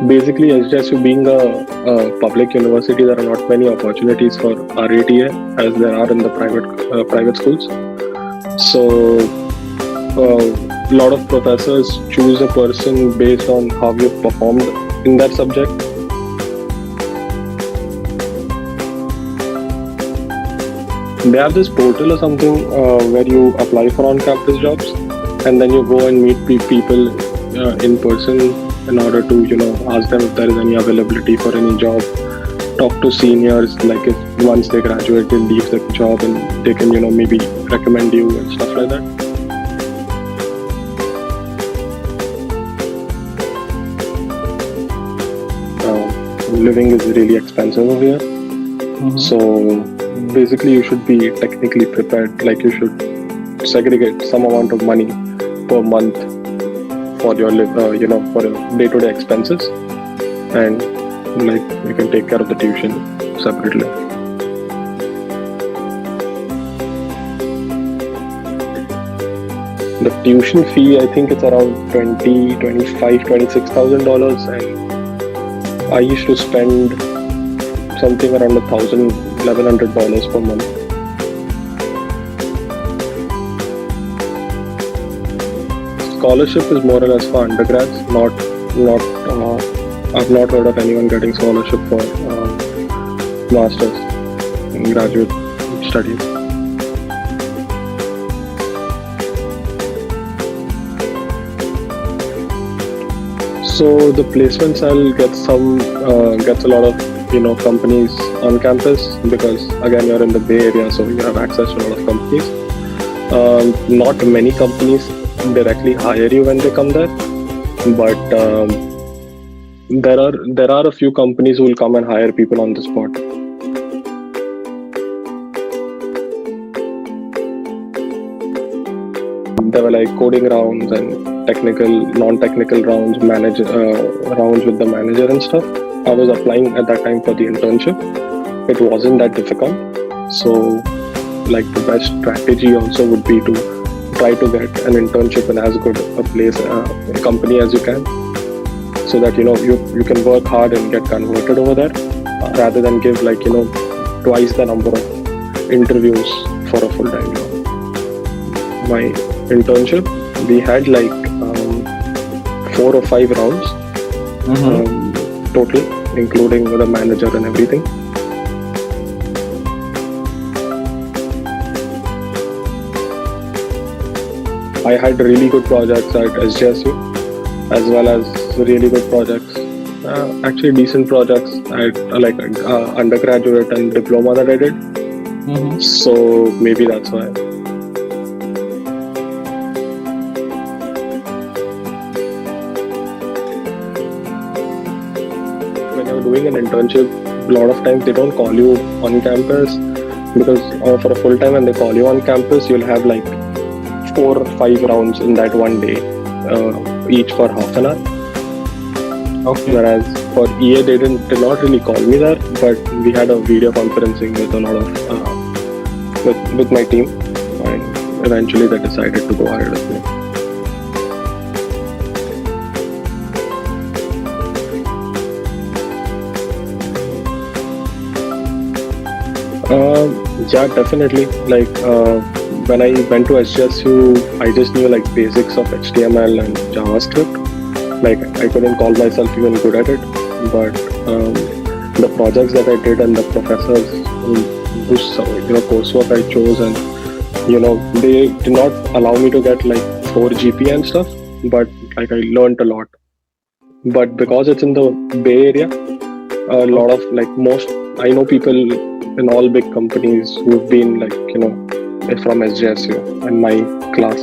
Basically, SJSU being a public university, there are not many opportunities for RATA as there are in the private schools. So, a lot of professors choose a person based on how you performed in that subject. They have this portal or something where you apply for on-campus jobs, and then you go and meet people in person in order to ask them if there is any availability for any job. Talk to seniors, like if once they graduate they leave the job and they can maybe recommend you and stuff like that. Living is really expensive over here. So basically you should be technically prepared, like you should segregate some amount of money per month for your for your day-to-day expenses, and like you can take care of the tuition separately. The tuition fee, I think it's around $26,000, and I used to spend something around $1,100 per month. Scholarship is more or less for undergrads. I've not heard of anyone getting scholarship for masters in graduate studies. So the placements I'll get gets a lot of companies on campus, because again you're in the Bay Area, so you have access to a lot of companies. Not many companies directly hire you when they come there, but there are a few companies who will come and hire people on the spot. There were like coding rounds and technical, non-technical rounds, rounds with the manager and stuff. I was applying at that time for the internship. It wasn't that difficult. So like the best strategy also would be to try to get an internship in as good a place, a company as you can, so that you can work hard and get converted over there, rather than give twice the number of interviews for a full-time job. My internship, we had 4 or 5 rounds total, including the manager and everything. I had really good projects at SJSU, as well as really good projects, actually decent projects at undergraduate and diploma that I did. So maybe that's why. When you're doing an internship, a lot of times they don't call you on campus, because for a full time when they call you on campus, you'll have 4 or 5 rounds in that one day, each for half an hour. Okay. Whereas for EA, they did not really call me there, but we had a video conferencing with a lot of with my team, and eventually they decided to go ahead with me. Yeah, definitely. When I went to SJSU, I just knew basics of HTML and JavaScript. I couldn't call myself even good at it, but the projects that I did and the professors whose coursework I chose, and they did not allow me to get 4 GPA and stuff, but I learned a lot. But because it's in the Bay Area, a lot of I know people in all big companies who've been from SJSU in my class.